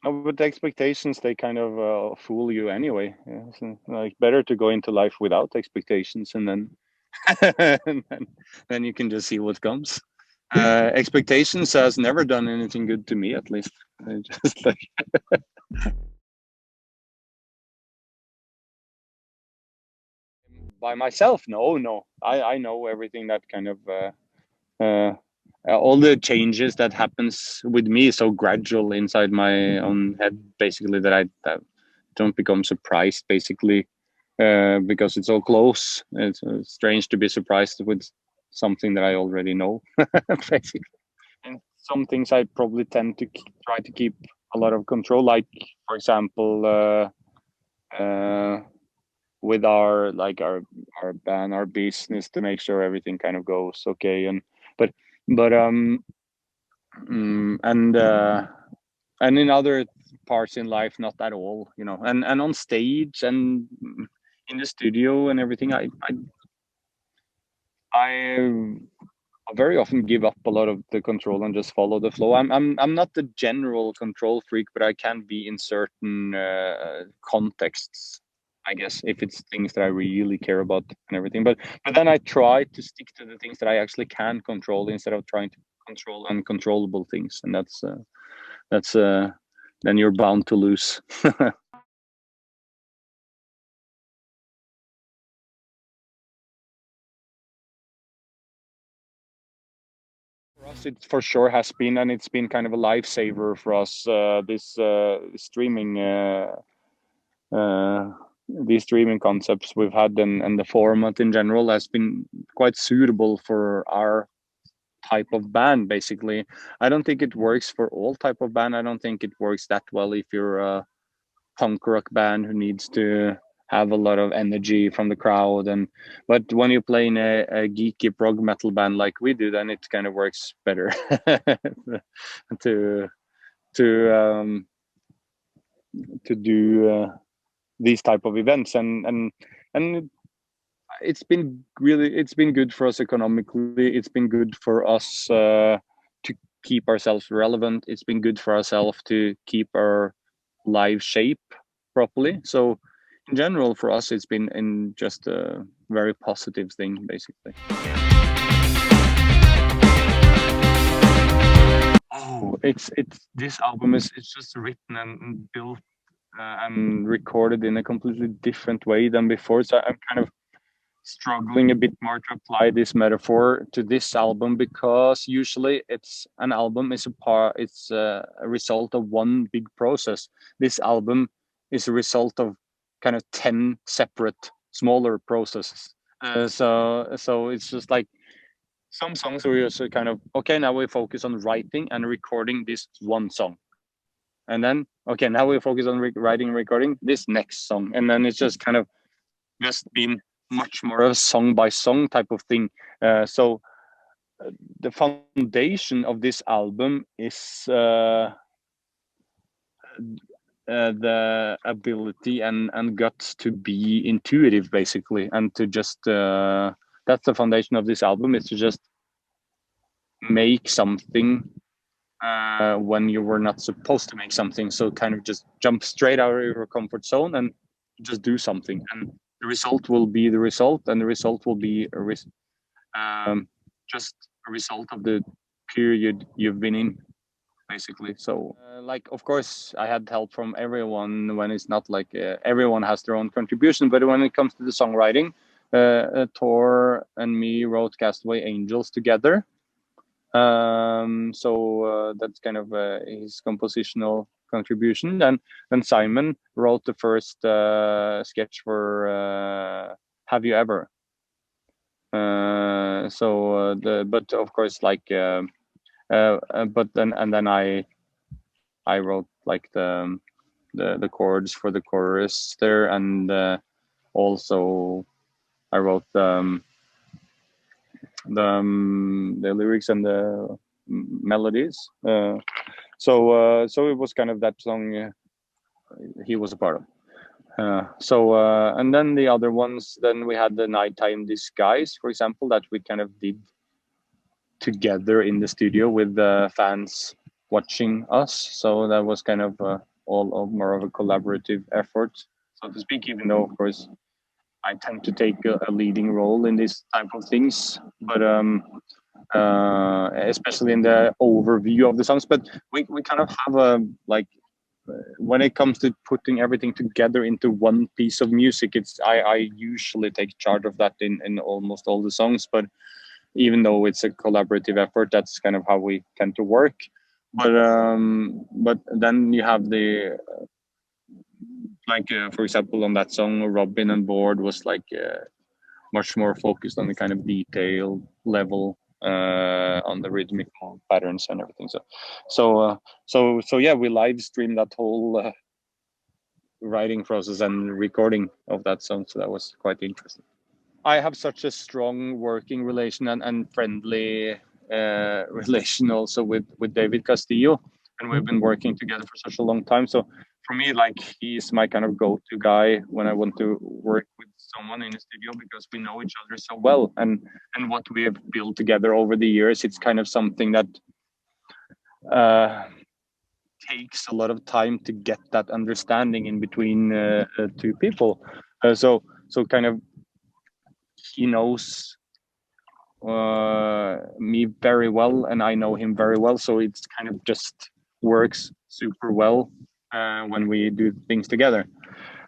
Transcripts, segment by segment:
No, but the expectations, they kind of fool you anyway. Yeah, so, like, better to go into life without expectations, and then and then you can just see what comes. Expectations has never done anything good to me, at least. I just like by myself. No. I know everything that kind of all the changes that happens with me so gradual inside my own head, basically, that don't become surprised, basically, because it's so close. It's strange to be surprised with something that I already know, basically. And some things I probably tend to try to keep a lot of control, like, for example, with our band, our business, to make sure everything kind of goes okay. And but but mm, and in other parts in life, not at all, and on stage and in the studio and everything, I very often give up a lot of the control and just follow the flow. I'm not the general control freak, but I can be in certain contexts, I guess, if it's things that I really care about and everything. But then I try to stick to the things that I actually can control, instead of trying to control uncontrollable things, and that's then you're bound to lose. For us, it for sure has been, and it's been kind of a lifesaver for us. This streaming, uh, these streaming concepts we've had, and the format in general has been quite suitable for our type of band. Basically, I don't think it works for all type of band. I don't think it works that well if you're a punk rock band who needs to have a lot of energy from the crowd. And but when you play in a geeky prog metal band like we do, then it kind of works better to to um to do these type of events. And it's been good for us economically. It's been good for us to keep ourselves relevant. It's been good for ourselves to keep our live shape properly. So in general, for us, it's been in just a very positive thing, basically. Oh, it's this album is it's just written and built and recorded in a completely different way than before. So I'm kind of struggling a bit more to apply this metaphor to this album, because usually it's a result of one big process. This album is a result of kind of 10 separate smaller processes. So it's just like some songs where you're so kind of, okay, now we focus on writing and recording this one song, and then okay, now we focus on writing and recording this next song, and then it's just kind of just been much more of a song by song type of thing. So the foundation of this album is the ability and guts to be intuitive, basically, and to just that's the foundation of this album, is to just make something when you were not supposed to make something. So kind of just jump straight out of your comfort zone and just do something, and the result will be the result, and the result will be just a result of the period you've been in, basically. So like, of course, I had help from everyone, when it's not like everyone has their own contribution, but when it comes to the songwriting, Tor and me wrote Castaway Angels together. So that's kind of his compositional contribution. And then Simon wrote the first sketch for Have You Ever. But of course, like, but then I wrote like the chords for the chorus there, and also I wrote the lyrics and the melodies. So it was kind of that song he was a part of. And then the other ones, then we had the Nighttime Disguise, for example, that we kind of did together in the studio with the fans watching us. So that was kind of all of more of a collaborative effort, so to speak. Even though, of course, I tend to take a leading role in this type of things, but especially in the overview of the songs. But we kind of have a like when it comes to putting everything together into one piece of music, it's I usually take charge of that in almost all the songs. But even though it's a collaborative effort, that's kind of how we tend to work. But then you have the for example, on that song, Robin on board was much more focused on the kind of detail level on the rhythmical patterns and everything. So yeah, we live streamed that whole writing process and recording of that song. So that was quite interesting. I have such a strong working relation and friendly relation also with David Castillo, and we've been working together for such a long time. So for me, like, he's my kind of go-to guy when I want to work with someone in a studio, because we know each other so well, and what we have built together over the years, it's kind of something that takes a lot of time to get that understanding in between two people. So kind of he knows me very well, and I know him very well. So it's kind of just works super well when we do things together.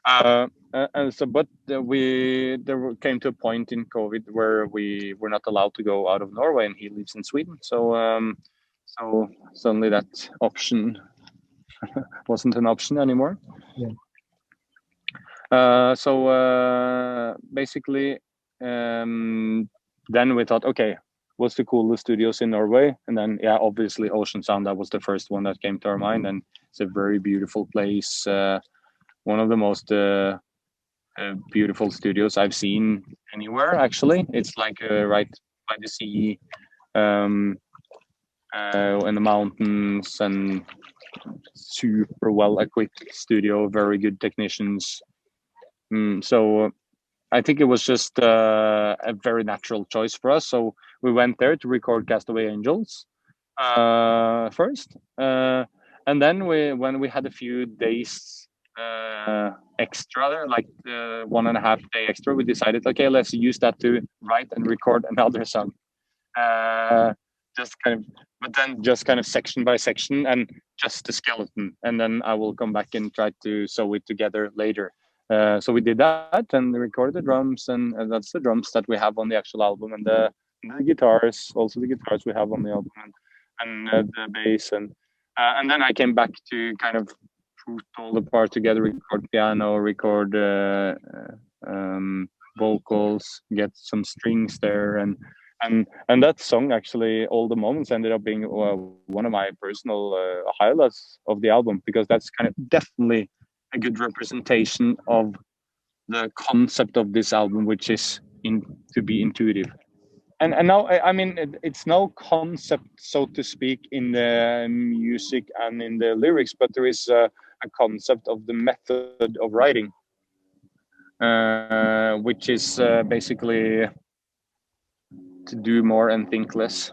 But there came to a point in COVID where we were not allowed to go out of Norway, and he lives in Sweden. So suddenly that option wasn't an option anymore. Yeah. Basically, then we thought, okay, what's the coolest studios in Norway? And then, yeah, obviously Ocean Sound, that was the first one that came to our mind. And it's a very beautiful place. One of the most beautiful studios I've seen anywhere, actually. It's like right by the sea, in the mountains, and super well equipped studio, very good technicians. So I think it was just a very natural choice for us. So we went there to record Castaway Angels first, and then when we had a few days extra there, like 1.5 day extra, we decided, okay, let's use that to write and record another song. Just kind of, but then just kind of section by section and just the skeleton, and then I will come back and try to sew it together later. So we did that and recorded the drums, and that's the drums that we have on the actual album, and the guitars, also the guitars we have on the album, and the bass, and then I came back to kind of put all the parts together, record piano, record vocals, get some strings there, and that song, actually, all the moments, ended up being one of my personal highlights of the album, because that's kind of definitely a good representation of the concept of this album, which is to be intuitive. And now, I mean, it's no concept, so to speak, in the music and in the lyrics, but there is a concept of the method of writing, which is basically to do more and think less.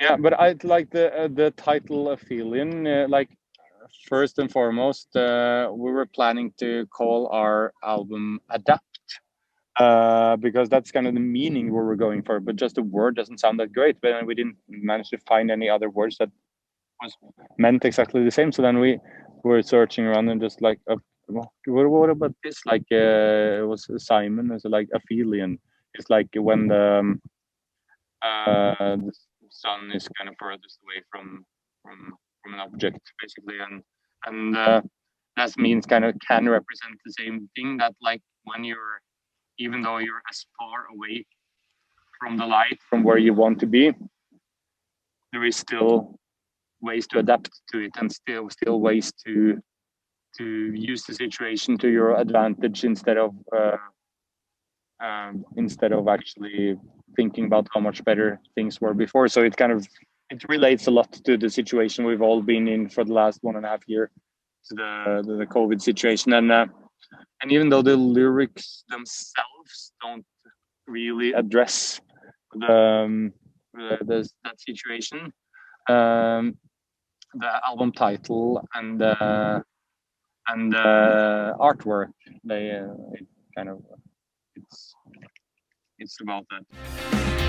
Yeah, but I like the title Aphelion. Like, first and foremost, we were planning to call our album Adapt, because that's kind of the meaning we were going for. But just the word doesn't sound that great. But we didn't manage to find any other words that was meant exactly the same. So then we were searching around and just like, what about this? Like, it was Simon. It's like Aphelion. It's like when the sun is kind of furthest away from an object, basically, and that means kind of can represent the same thing, that like when you're, even though you're as far away from the light from where you want to be, there is still ways to adapt to it, and still ways to use the situation to your advantage, instead of actually thinking about how much better things were before. So it relates a lot to the situation we've all been in for the last 1.5 year, to the COVID situation, and even though the lyrics themselves don't really address that situation, the album title and artwork. They it kind of it's it's about that.